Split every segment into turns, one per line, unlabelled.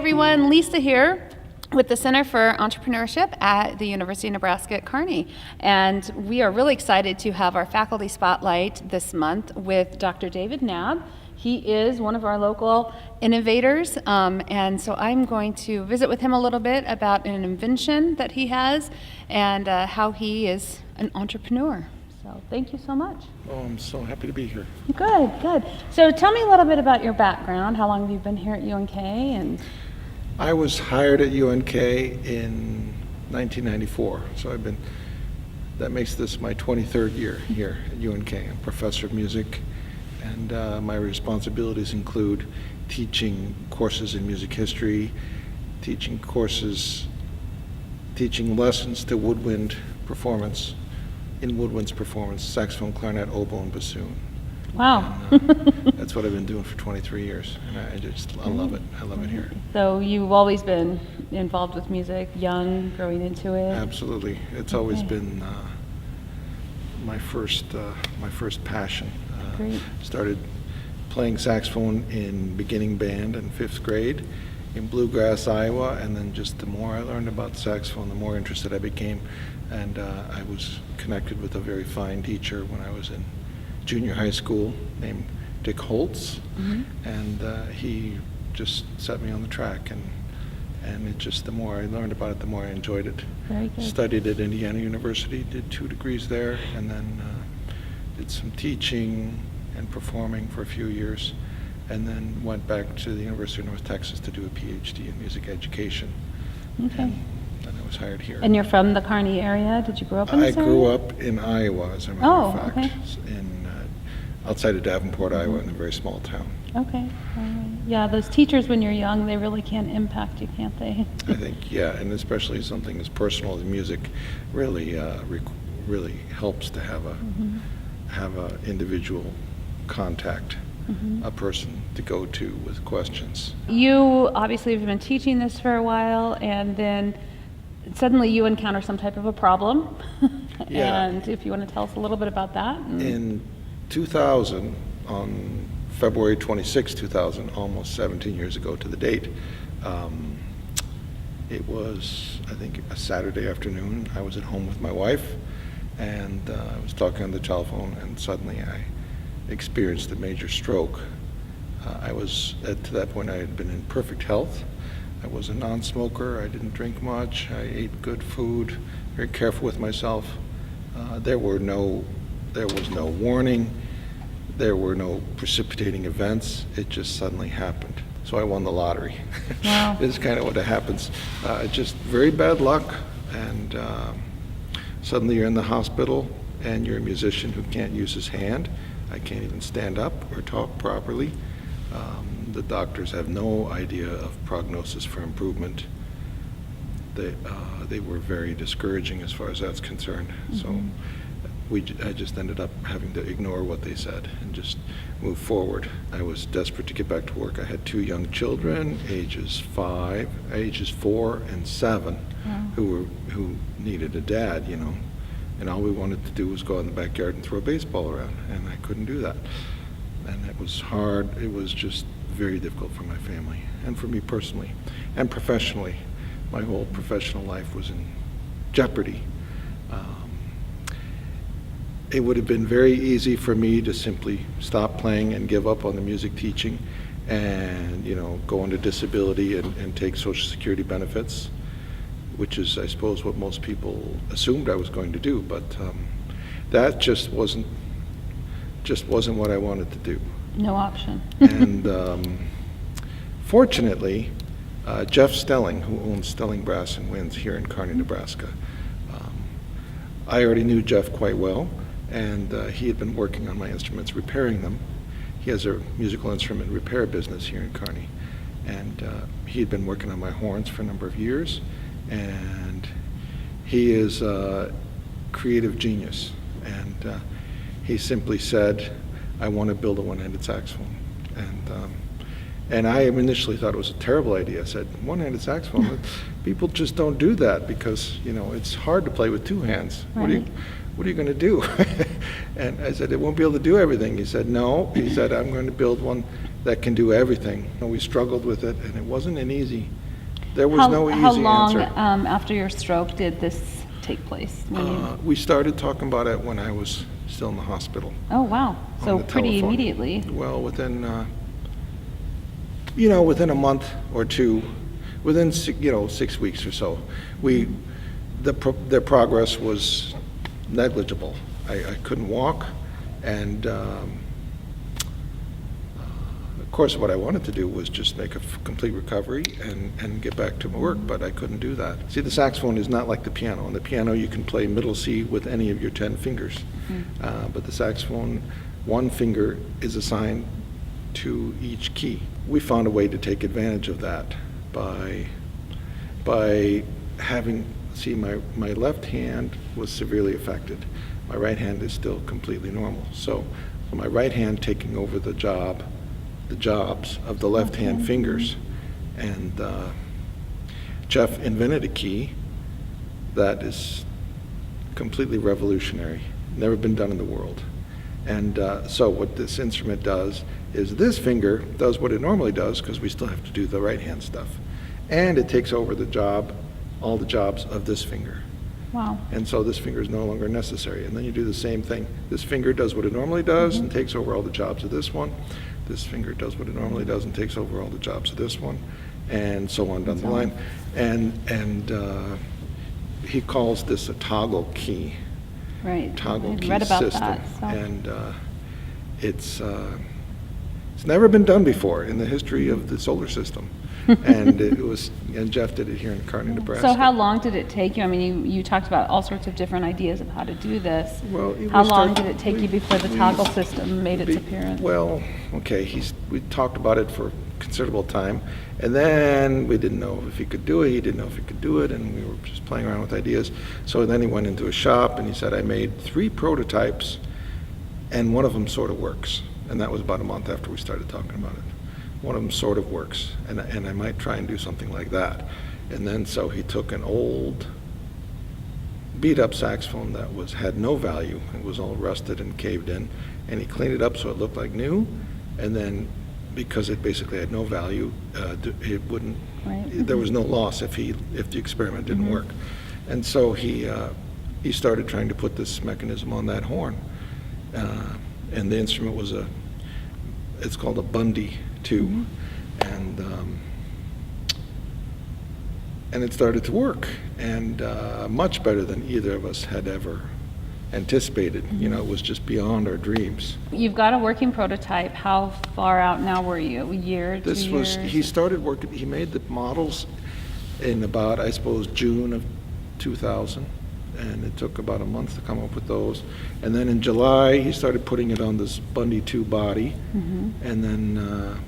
everyone, Lisa here with the Center for Entrepreneurship at the University of Nebraska at Kearney. And we are really excited to have our faculty spotlight this month with Dr. David Nabb. He is one of our local innovators, and so I'm going to visit with him a little bit about an invention that he has and how he is an entrepreneur. So thank you so much.
Oh, I'm so happy to be here.
Good, good. So tell me a little bit about your background. How long have you been here at UNK? And
I was hired at UNK in 1994, so that makes this my 23rd year here at UNK. I'm a professor of music, and my responsibilities include teaching courses in music history, teaching lessons to woodwind performance, in woodwind's performance, saxophone, clarinet, oboe, and bassoon.
wow.
And, that's what I've been doing for 23 years, and I love it. I love it here.
So you've always been involved with music, young, growing into it?
Absolutely. It's always been my first passion.
Great.
Started playing saxophone in beginning band in 5th grade in Bluegrass, Iowa, and then just the more I learned about saxophone, the more interested I became. And I was connected with a very fine teacher when I was in junior high school named Dick Holtz, and he just set me on the track, and it just, the more I learned about it, the more I enjoyed it.
Very good.
Studied at Indiana University, did 2 degrees there, and then did some teaching and performing for a few years, and then went back to the University of North Texas to do a PhD in music education.
Okay.
And then I was hired here.
And you're from the Kearney area? Did you grow up in this
I
area?
grew up in Iowa, as a matter of fact,
okay.
Outside of Davenport, Iowa, in a very small town.
Okay. All right. Yeah, those teachers when you're young, they really can impact you, can't they?
I think, yeah, and especially something as personal as music really really helps to have a individual contact, a person to go to with questions.
You obviously have been teaching this for a while, and then suddenly you encounter some type of a problem.
Yeah.
And if you want to tell us a little bit about that.
In 2000, on February 26, 2000, almost 17 years ago to the date, it was, I think, a Saturday afternoon. I was at home with my wife, and I was talking on the telephone, and suddenly I experienced a major stroke. To that point, I had been in perfect health. I was a non-smoker. I didn't drink much. I ate good food, very careful with myself. There was no warning. There were no precipitating events. It just suddenly happened. So I won the lottery.
Wow.
This is kind of what happens. Just very bad luck, and suddenly you're in the hospital, and you're a musician who can't use his hand. I can't even stand up or talk properly. The doctors have no idea of prognosis for improvement. They were very discouraging as far as that's concerned. So I just ended up having to ignore what they said and just move forward. I was desperate to get back to work. I had 2 young children, ages 4 and 7, who needed a dad, and all we wanted to do was go out in the backyard and throw a baseball around, and I couldn't do that. And it was hard. It was just very difficult for my family and for me personally and professionally. My whole professional life was in jeopardy. It would have been very easy for me to simply stop playing and give up on the music teaching and, go into disability and take Social Security benefits, which is, I suppose, what most people assumed I was going to do. But that just wasn't what I wanted to do.
No option.
And fortunately, Jeff Stelling, who owns Stelling Brass and Winds here in Kearney, Nebraska, I already knew Jeff quite well, and he had been working on my instruments, repairing them. He has a musical instrument repair business here in Kearney, and he had been working on my horns for a number of years, and he is a creative genius, and he simply said, I want to build a one-handed saxophone. And I initially thought it was a terrible idea. I said, one-handed saxophone? People just don't do that because, it's hard to play with 2 hands.
Right.
What are you going to do? And I said, it won't be able to do everything. He said, no. He said, I'm going to build one that can do everything. And we struggled with it, and it wasn't an easy, there was no easy
How long
answer.
after your stroke did this take place?
We started talking about it when I was still in the hospital.
Oh, wow. So
the
pretty
telephone.
immediately.
Well, within a month or two, within 6 weeks or so, their progress was negligible. I couldn't walk, and of course, what I wanted to do was just make a complete recovery and get back to my work, but I couldn't do that. See, the saxophone is not like the piano. On the piano, you can play middle C with any of your 10 fingers. But the saxophone, one finger is assigned to each key. We found a way to take advantage of that by having, see, my left hand was severely affected. My right hand is still completely normal. So my right hand taking over the jobs of the left hand fingers. And Jeff invented a key that is completely revolutionary, never been done in the world. And so what this instrument does is this finger does what it normally does, because we still have to do the right hand stuff. And it takes over all the jobs of this finger.
Wow.
And so this finger is no longer necessary. And then you do the same thing. This finger does what it normally does and takes over all the jobs of this one. This finger does what it normally does and takes over all the jobs of this one, and so on down the line. And he calls this a toggle key.
Right.
Toggle
I
key
read about
system.
that. So.
And it's never been done before in the history of the solar system. And Jeff did it here in Kearney, Nebraska.
So how long did it take you? I mean, you talked about all sorts of different ideas of how to do this.
Well,
how long did it take you before the toggle system made its appearance?
Well, okay, we talked about it for considerable time, and then we didn't know if he could do it, he didn't know if he could do it, and we were just playing around with ideas. So then he went into a shop, and he said, I made 3 prototypes, and one of them sort of works. And that was about a month after we started talking about it. One of them sort of works, and I might try and do something like that. And then so he took an old beat-up saxophone that had no value. It was all rusted and caved in, and he cleaned it up so it looked like new. And then, because it basically had no value, it wouldn't.
Right.
There was no loss if the experiment didn't work. And so he started trying to put this mechanism on that horn, and the instrument was it's called a Bundy 2, and it started to work, and much better than either of us had ever anticipated. It was just beyond our dreams.
You've got a working prototype. How far out now were you? A year, 2 years?
He started working, he made the models in about, I suppose, June of 2000, and it took about a month to come up with those. And then in July, he started putting it on this Bundy 2 body, and then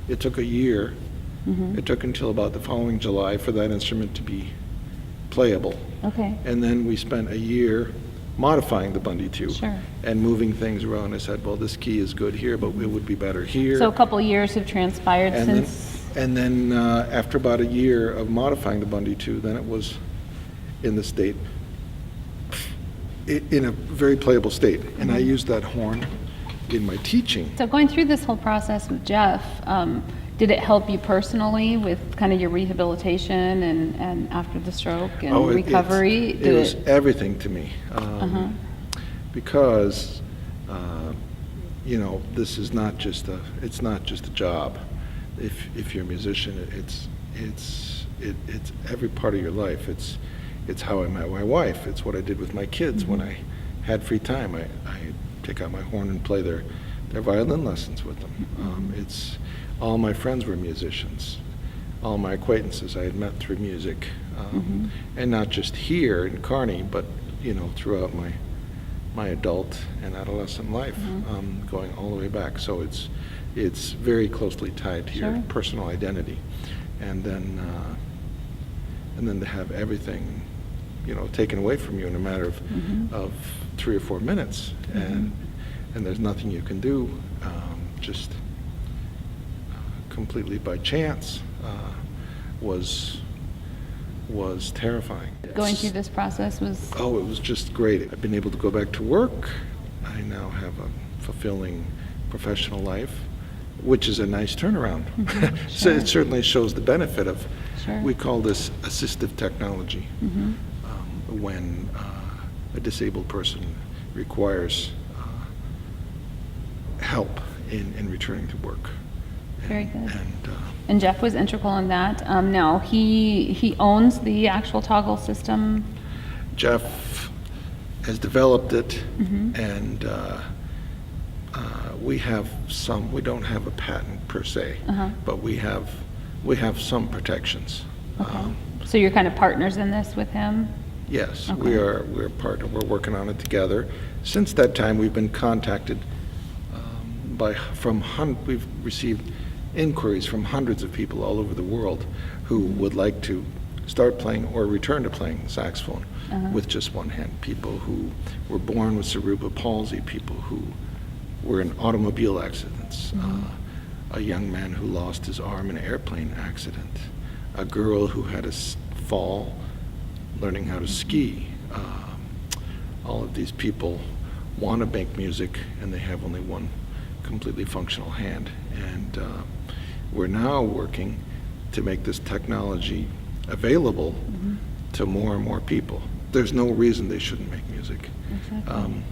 it took a year. It took until about the following July for that instrument to be playable.
Okay.
And then we spent a year modifying the Bundy 2
Sure.
and moving things around. I said, well, this key is good here, but it would be better here.
So a couple years have transpired
And
since.
then after about a year of modifying the Bundy 2, then it was in the state, in a very playable state. And I used that horn in my teaching.
So going through this whole process with Jeff, did it help you personally with kind of your rehabilitation and after the stroke and recovery?
It was everything to me. Because, this is not just it's not just a job. If you're a musician, it's every part of your life. It's how I met my wife. It's what I did with my kids when I had free time. I take out my horn and play their violin lessons with them. It's all my friends were musicians. All my acquaintances I had met through music, and not just here in Kearney, but throughout my adult and adolescent life, going all the way back. So it's very closely tied to your personal identity, and then to have everything taken away from you in a matter of 3 or 4 minutes, and there's nothing you can do, just completely by chance, was terrifying.
Going through this process was.
Oh, it was just great. I've been able to go back to work. I now have a fulfilling professional life, which is a nice turnaround. So
Sure.
it certainly shows the benefit of,
Sure.
we call this assistive technology,
Mm-hmm.
when a disabled person requires help in returning to work.
Very good.
And
And Jeff was integral in that. Now, he owns the actual toggle system.
Jeff has developed it,
Mm-hmm.
and we don't have a patent per se,
Uh-huh.
but we have some protections.
Okay. So you're kind of partners in this with him?
Yes,
Okay.
we're partner, we're working on it together. Since that time, we've been contacted we've received inquiries from hundreds of people all over the world who would like to start playing or return to playing the saxophone with just one hand. People who were born with cerebral palsy, people who were in automobile accidents, a young man who lost his arm in an airplane accident, a girl who had a fall learning how to ski. All of these people want to make music, and they have only one completely functional hand. And we're now working to make this technology available to more and more people. There's no reason they shouldn't make music.
Exactly.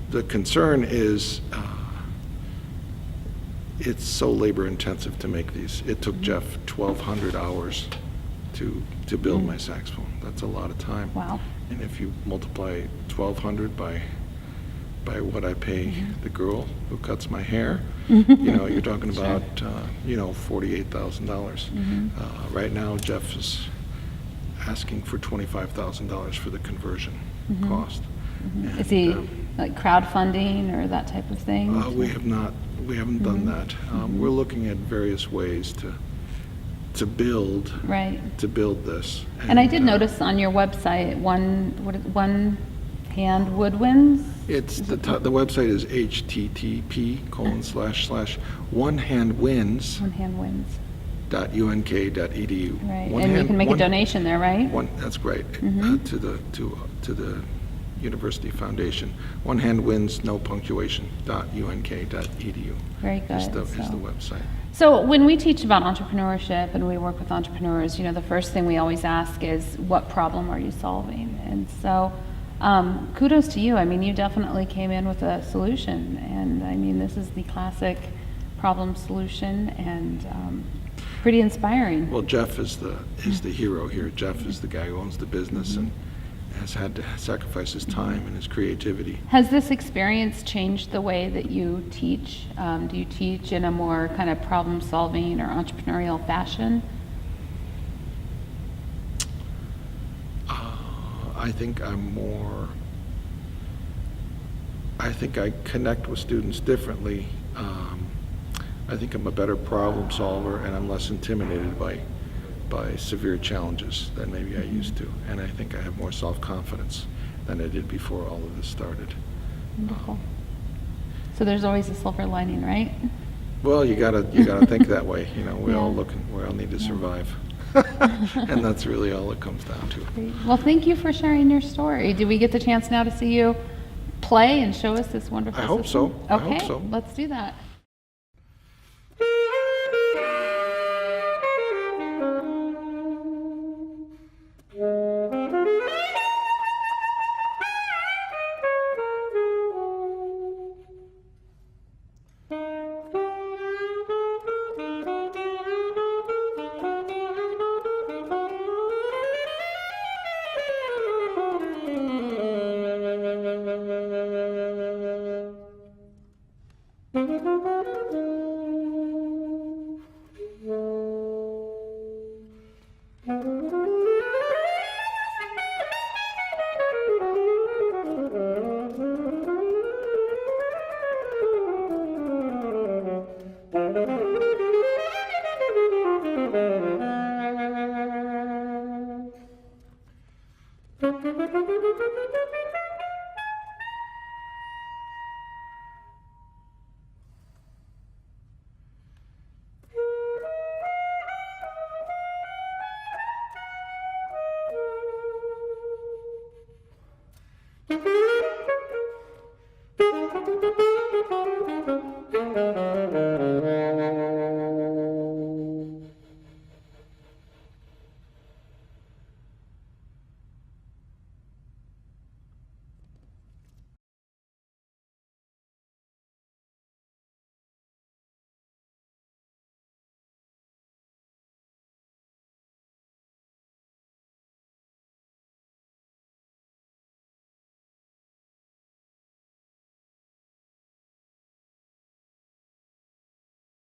The concern is it's so labor intensive to make these. It took Jeff 1,200 hours to build my saxophone. That's a lot of time.
Wow.
And if you multiply 1,200 by what I pay the girl who cuts my hair, you're talking about $48,000. Right now, Jeff is asking for $25,000 for the conversion cost. And,
Is he like crowdfunding or that type of thing?
we haven't done that. We're looking at various ways to build
Right.
this.
And I did notice on your website, one hand woodwinds?
It's the website is http://onehandwins.unk.edu.
One hand wins.
Right,
And you can make a donation there, right?
That's great. To the University Foundation. One hand wins, no punctuation. .unk.edu.
Very good.
Is the website.
So when we teach about entrepreneurship and we work with entrepreneurs, the first thing we always ask is, what problem are you solving? And so kudos to you. I mean, you definitely came in with a solution. And I mean, this is the classic problem solution, and pretty inspiring.
Well, Jeff is the hero here. Jeff is the guy who owns the business and has had to sacrifice his time and his creativity.
Has this experience changed the way that you teach? Do you teach in a more kind of problem-solving or entrepreneurial fashion?
I think I connect with students differently. I think I'm a better problem solver, and I'm less intimidated by severe challenges than maybe I used to. And I think I have more self-confidence than I did before all of this started.
Wonderful. So there's always a silver lining, right?
Well, you gotta think that way. We all need to survive. And that's really all it comes down to.
Great. Well, thank you for sharing your story. Do we get the chance now to see you play and show us this wonderful
I hope
system?
so. I
Okay,
hope so.
let's do that.